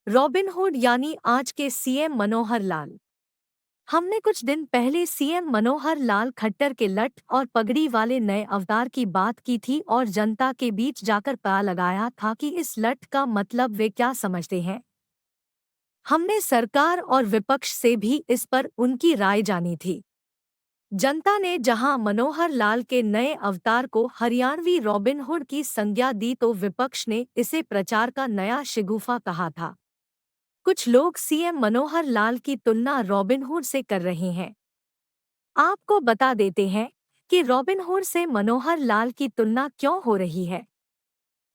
Robin Hood यानी आज के सीएम मनोहर लाल। हमने कुछ दिन पहले सीएम मनोहर लाल खट्टर के लठ और पगड़ी वाले नए अवतार की बात की थी और जनता के बीच जाकर पता लगाया था कि इस लठ का मतलब वे क्या समझते हैं। हमने सरकार और विपक्ष से भी इस पर उनकी राय जानी थी। जनता ने जहां मनोहर लाल के नए अवतार को हरियाणवी रॉबिनहुड की संज्ञा दी तो विपक्ष ने इसे प्रचार का नया शिगुफा कहा था। कुछ लोग सीएम मनोहर लाल की तुलना रॉबिनहुड से कर रहे हैं। आपको बता देते हैं कि रॉबिनहुड से मनोहर लाल की तुलना क्यों हो रही है।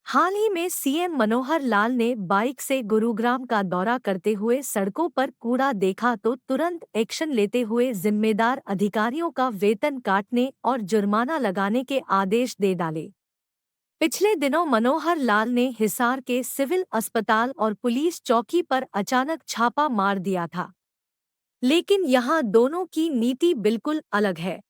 हाल ही में सीएम मनोहर लाल ने बाइक से गुरुग्राम का दौरा करते हुए सड़कों पर कूड़ा देखा तो तुरंत एक्शन लेते हुए जिम्मेदार अधिकारियों का वेतन काटने और जुर्माना लगाने के आदेश दे डाले। पिछले दिनों मनोहर लाल ने हिसार के सिविल अस्पताल और पुलिस चौकी पर अचानक छापा मार दिया था। लेकिन यहाँ दोनों की नीति बिल्कुल अलग है।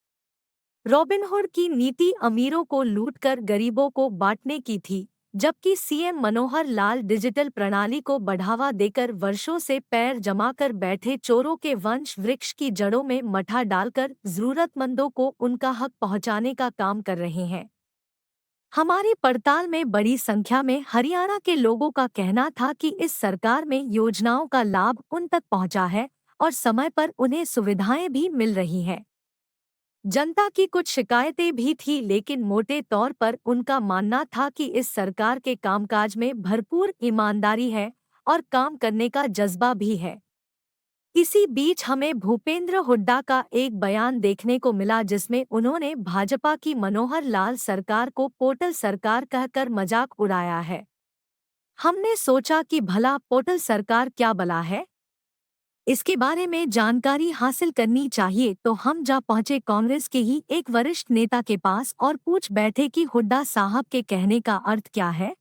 रॉबिनहुड की नीति अमीरों को लूटकर गरीबों को बांटने की थी, जबकि सीएम मनोहर लाल डिजिटल प्रणाली को बढ़ावा देकर वर्षों से पैर जमाकर बैठे चोरों के वंश वृक्ष की जड़ों में मठा डालकर जरूरतमंदों को उनका हक पहुंचाने का काम कर रहे हैं। हमारी पड़ताल में बड़ी संख्या में हरियाणा के लोगों का कहना था कि इस सरकार में योजनाओं का लाभ उन तक पहुंचा है और समय पर उन्हें सुविधाएं भी मिल रही हैं। जनता की कुछ शिकायतें भी थी, लेकिन मोटे तौर पर उनका मानना था कि इस सरकार के कामकाज में भरपूर ईमानदारी है और काम करने का जज्बा भी है। इसी बीच हमें भूपेंद्र हुड्डा का एक बयान देखने को मिला जिसमें उन्होंने भाजपा की मनोहर लाल सरकार को पोर्टल सरकार कहकर मजाक उड़ाया है। हमने सोचा कि भला पोर्टल सरकार क्या बला है, इसके बारे में जानकारी हासिल करनी चाहिए, तो हम जा पहुंचे कांग्रेस के ही एक वरिष्ठ नेता के पास और पूछ बैठे कि हुड्डा साहब के कहने का अर्थ क्या है।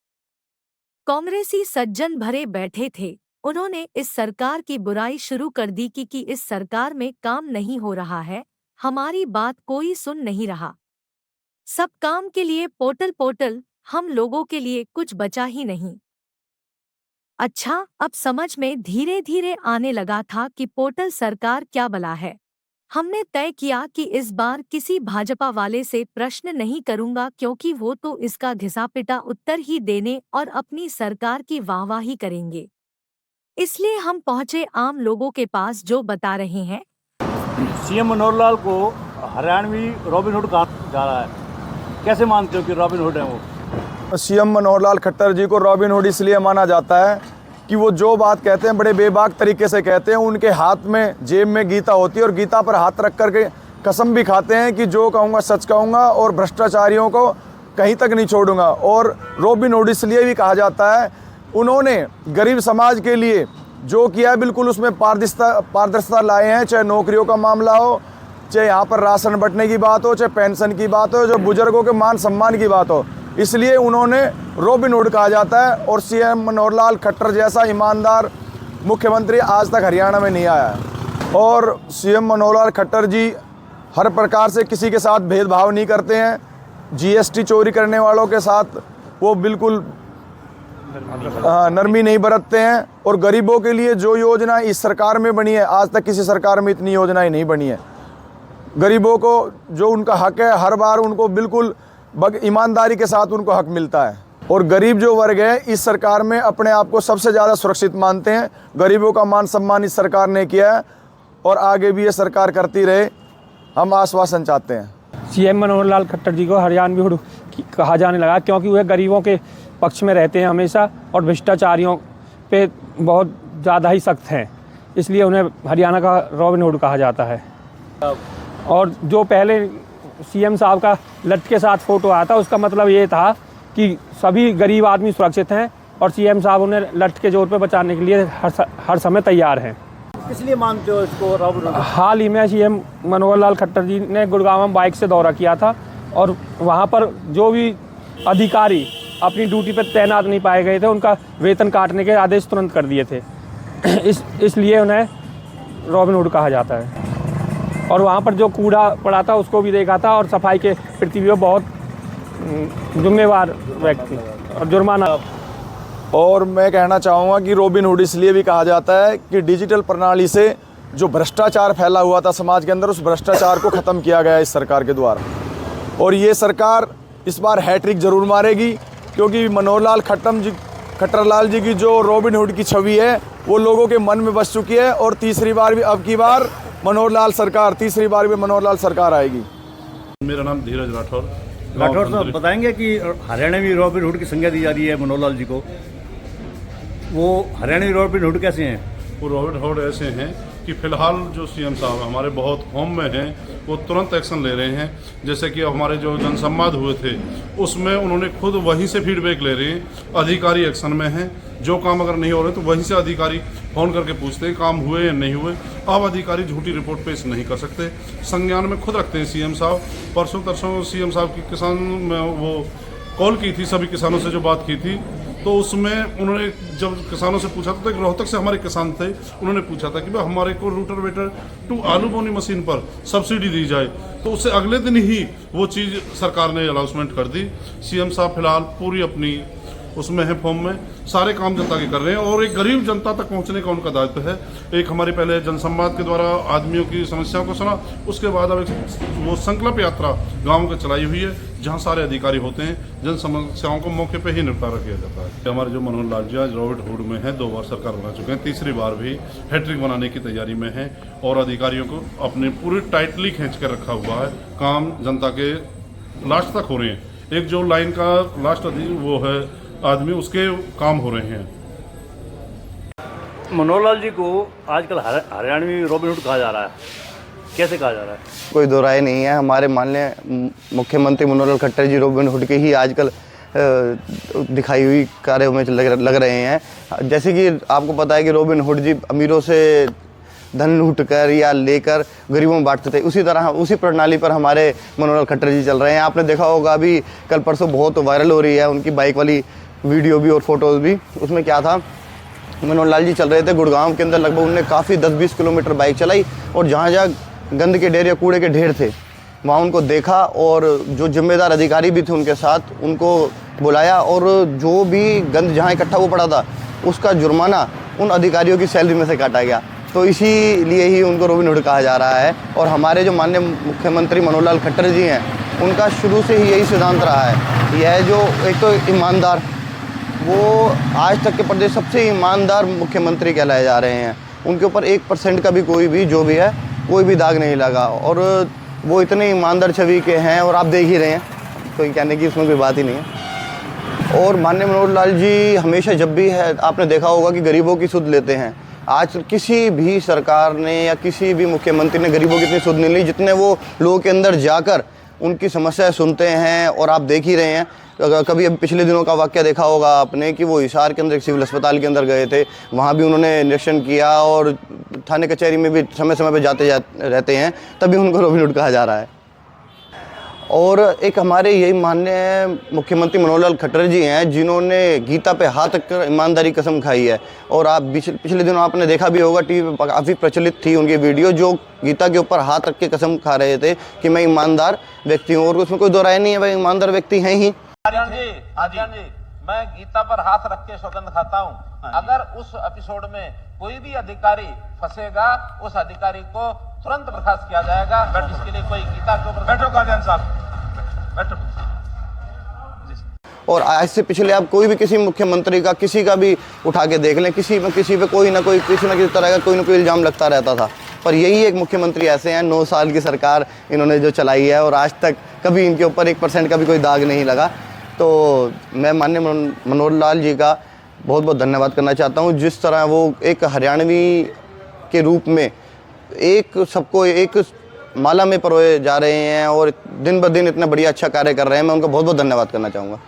कांग्रेसी सज्जन भरे बैठे थे। उन्होंने इस सरकार की बुराई शुरू कर दी कि इस सरकार में काम नहीं हो रहा है, हमारी बात कोई सुन नहीं रहा। सब काम के लिए पोर्टल पोर्टल, हम लोगों के लिए कुछ बचा ही नहीं। अच्छा, अब समझ में धीरे धीरे आने लगा था कि पोर्टल सरकार क्या बला है। हमने तय किया कि इस बार किसी भाजपा वाले से प्रश्न नहीं करूंगा, क्योंकि वो तो इसका घिसा पिटा उत्तर ही देने और अपनी सरकार की वाहवाही करेंगे। इसलिए हम पहुंचे आम लोगों के पास जो बता रहे हैं। सीएम मनोहर लाल को हरियाणवी रॉबिनहुड कहा जा रहा है, कैसे मानते हो कि रॉबिनहुड है वो? सीएम मनोहर लाल खट्टर जी को रॉबिनहुड इसलिए माना जाता है कि वो जो बात कहते हैं बड़े बेबाक तरीके से कहते हैं। उनके हाथ में जेब में गीता होती है और गीता पर हाथ रख करके कसम भी खाते हैं कि जो कहूँगा सच कहूँगा और भ्रष्टाचारियों को कहीं तक नहीं छोड़ूंगा। और रॉबिनहुड इसलिए भी कहा जाता है, उन्होंने गरीब समाज के लिए जो किया है बिल्कुल उसमें पारदर्शिता लाए हैं। चाहे नौकरियों का मामला हो, चाहे यहाँ पर राशन बंटने की बात हो, चाहे पेंशन की बात हो, जो बुजुर्गों के मान सम्मान की बात हो, इसलिए उन्होंने रॉबिनहुड कहा जाता है। और सीएम मनोहर लाल खट्टर जैसा ईमानदार मुख्यमंत्री आज तक हरियाणा में नहीं आया है। और सीएम मनोहर लाल खट्टर जी हर प्रकार से किसी के साथ भेदभाव नहीं करते हैं। जीएसटी चोरी करने वालों के साथ वो बिल्कुल नरमी नहीं बरतते हैं। और गरीबों के लिए जो योजना इस सरकार में बनी है, आज तक किसी सरकार में इतनी योजनाएं नहीं बनी है। गरीबों को जो उनका हक है हर बार उनको बिल्कुल ईमानदारी के साथ उनको हक मिलता है। और गरीब जो वर्ग है इस सरकार में अपने आप को सबसे ज़्यादा सुरक्षित मानते हैं। गरीबों का मान सम्मान इस सरकार ने किया है और आगे भी ये सरकार करती रहे, हम आश्वासन चाहते हैं। सीएम मनोहर लाल खट्टर जी को हरियाणवी कहा जाने लगा क्योंकि वह गरीबों के पक्ष में रहते हैं हमेशा और भ्रष्टाचारियों पे बहुत ज़्यादा ही सख्त हैं, इसलिए उन्हें हरियाणा का रॉबिनहुड कहा जाता है। और जो पहले सीएम साहब का लठ के साथ फ़ोटो आया था, उसका मतलब ये था कि सभी गरीब आदमी सुरक्षित हैं और सीएम साहब उन्हें लठ के जोर पे बचाने के लिए हर समय तैयार हैं। इसलिए मानते हो इसको रॉबिनहुड? हाल ही में सीएम मनोहर लाल खट्टर जी ने गुड़गांव में बाइक से दौरा किया था और वहाँ पर जो भी अधिकारी अपनी ड्यूटी पर तैनात नहीं पाए गए थे, उनका वेतन काटने के आदेश तुरंत कर दिए थे। इसलिए उन्हें रॉबिनहुड कहा जाता है। और वहाँ पर जो कूड़ा पड़ा था उसको भी देखा था और सफाई के प्रति भी बहुत जिम्मेवार व्यक्ति और जुर्माना। और मैं कहना चाहूँगा कि रॉबिन हुड इसलिए भी कहा जाता है कि डिजिटल प्रणाली से जो भ्रष्टाचार फैला हुआ था समाज के अंदर, उस भ्रष्टाचार को ख़त्म किया गया इस सरकार के द्वारा। और ये सरकार इस बार हैट्रिक ज़रूर मारेगी, क्योंकि मनोहर लाल खट्टर जी की जो रॉबिन हुड की छवि है वो लोगों के मन में बस चुकी है। और तीसरी बार भी अब की बार तीसरी बार भी मनोहर लाल सरकार आएगी। मेरा नाम धीरज राठौर साहब बताएंगे कि हरियाणा में रॉबिन हुड की संज्ञा दी जा रही है मनोहर लाल जी को, वो हरियाणवी रॉबिन हुड कैसे हैं? वो रॉबिन हुड ऐसे हैं कि फ़िलहाल जो सीएम साहब हमारे बहुत फॉर्म में हैं, वो तुरंत एक्शन ले रहे हैं। जैसे कि हमारे जो जनसंवाद हुए थे उसमें उन्होंने खुद वहीं से फीडबैक ले रहे हैं। अधिकारी एक्शन में हैं, जो काम अगर नहीं हो रहे तो वहीं से अधिकारी फ़ोन करके पूछते हैं काम हुए या नहीं हुए। अब अधिकारी झूठी रिपोर्ट पेश नहीं कर सकते, संज्ञान में खुद रखते हैं सीएम साहब। परसों तरसों सीएम साहब की किसान में वो कॉल की थी, सभी किसानों से जो बात की थी, तो उसमें उन्होंने जब किसानों से पूछा था, तो एक रोहतक से हमारे किसान थे, उन्होंने पूछा था कि भाई हमारे को रूटावेटर टू आलू बोनी मशीन पर सब्सिडी दी जाए, तो उससे अगले दिन ही वो चीज़ सरकार ने अनाउंसमेंट कर दी। सीएम साहब फिलहाल पूरी अपनी उसमें है, फॉर्म में सारे काम जनता के कर रहे हैं और एक गरीब जनता तक पहुंचने का उनका दायित्व है। एक हमारे पहले जनसंवाद के द्वारा आदमियों की समस्याओं को सुना, उसके बाद अब वो संकल्प यात्रा गाँव में चलाई हुई है, जहां सारे अधिकारी होते हैं, जन समस्याओं को मौके पे ही निपटारा किया जाता है। हमारे जो मनोहर लाल जी आज रॉबिन हुड में है, 2 बार सरकार बना चुके हैं, तीसरी बार भी हैट्रिक बनाने की तैयारी में है और अधिकारियों को अपने पूरी टाइटली खींच कर रखा हुआ है। काम जनता के लास्ट तक हो रहे हैं, एक जो लाइन का लास्ट वो है आदमी, उसके काम हो रहे हैं। मनोहर लाल जी को आजकल हरियाणवी रॉबिन हुड कहा जा रहा है, कैसे कहा जा रहा है? कोई दो राय नहीं है। हमारे माननीय मुख्यमंत्री मनोहर लाल खट्टर जी रॉबिन हुड के ही आजकल दिखाई हुई कार्यों में लग रहे हैं। जैसे कि आपको पता है कि रॉबिन हुड जी अमीरों से धन लूट कर या लेकर गरीबों में बांटते थे, उसी तरह उसी प्रणाली पर हमारे मनोहर लाल खट्टर जी चल रहे हैं। आपने देखा होगा अभी कल परसों बहुत वायरल हो रही है उनकी बाइक वाली वीडियो भी और फोटोज़ भी। उसमें क्या था, मनोहर लाल जी चल रहे थे गुड़गांव के अंदर, लगभग उन्होंने काफ़ी 10-20 किलोमीटर बाइक चलाई और जहाँ जहाँ गंद के ढेर या कूड़े के ढेर थे वहाँ उनको देखा और जो जिम्मेदार अधिकारी भी थे उनके साथ उनको बुलाया और जो भी गंद जहाँ इकट्ठा हुआ पड़ा था उसका जुर्माना उन अधिकारियों की सैलरी में से काटा गया। तो इसीलिए ही उनको रॉबिन हुड कहा जा रहा है। और हमारे जो माननीय मुख्यमंत्री मनोहर लाल खट्टर जी हैं, उनका शुरू से ही यही सिद्धांत रहा है। यह जो एक तो ईमानदार, वो आज तक के प्रदेश सबसे ईमानदार मुख्यमंत्री कहलाए जा रहे हैं। उनके ऊपर 1% का भी कोई भी जो भी है कोई भी दाग नहीं लगा और वो इतने ईमानदार छवि के हैं और आप देख ही रहे हैं, कोई कहने की उसमें कोई बात ही नहीं है। और माननीय मनोहर लाल जी हमेशा जब भी है, आपने देखा होगा कि गरीबों की सुध लेते हैं। आज किसी भी सरकार ने या किसी भी मुख्यमंत्री ने गरीबों की इतनी सुध नहीं ली जितने वो लोगों के अंदर जाकर उनकी समस्याएं सुनते हैं। और आप देख ही रहे हैं, कभी अभी पिछले दिनों का वाक़या देखा होगा आपने कि वो हिसार के अंदर एक सिविल अस्पताल के अंदर गए थे, वहाँ भी उन्होंने निरीक्षण किया और थाने कचहरी में भी समय समय पर जाते रहते हैं, तभी उनको रॉबिन हुड कहा जा रहा है। और एक हमारे यही माननीय मुख्यमंत्री मनोहर लाल खट्टर जी हैं जिन्होंने गीता पे हाथ रखकर ईमानदारी कसम खाई है। और आप पिछले दिनों आपने देखा भी होगा, टीवी पर काफ़ी प्रचलित थी उनकी वीडियो, जो गीता के ऊपर हाथ रख के कसम खा रहे थे कि मैं ईमानदार व्यक्ति हूँ। और उसमें कोई दो राय नहीं है, भाई ईमानदार व्यक्ति हैं ही। आर्यन जी, मैं गीता पर हाथ रख के सौगंध खाता हूँ, अगर उस एपिसोड में कोई भी अधिकारी फंसेगा उस अधिकारी को तुरंत बर्खास्त किया जाएगा। इसके लिए कोई गीता के ऊपर बैठो गार्जियन साहब, बैठो। और आज से पिछले आप कोई भी किसी मुख्यमंत्री का किसी का भी उठा के देख लें, किसी पे कोई ना कोई किसी न किसी तरह का कोई ना कोई इल्ज़ाम लगता रहता था। पर यही एक मुख्यमंत्री ऐसे हैं, 9 साल की सरकार इन्होंने जो चलाई है और आज तक कभी इनके ऊपर 1% का भी कोई दाग नहीं लगा। तो मैं माननीय मनोहर लाल जी का बहुत बहुत धन्यवाद करना चाहता हूँ, जिस तरह वो एक हरियाणवी के रूप में एक सबको एक माला में परोए जा रहे हैं और दिन ब दिन इतना बढ़िया अच्छा कार्य कर रहे हैं। मैं उनका बहुत बहुत धन्यवाद करना चाहूँगा।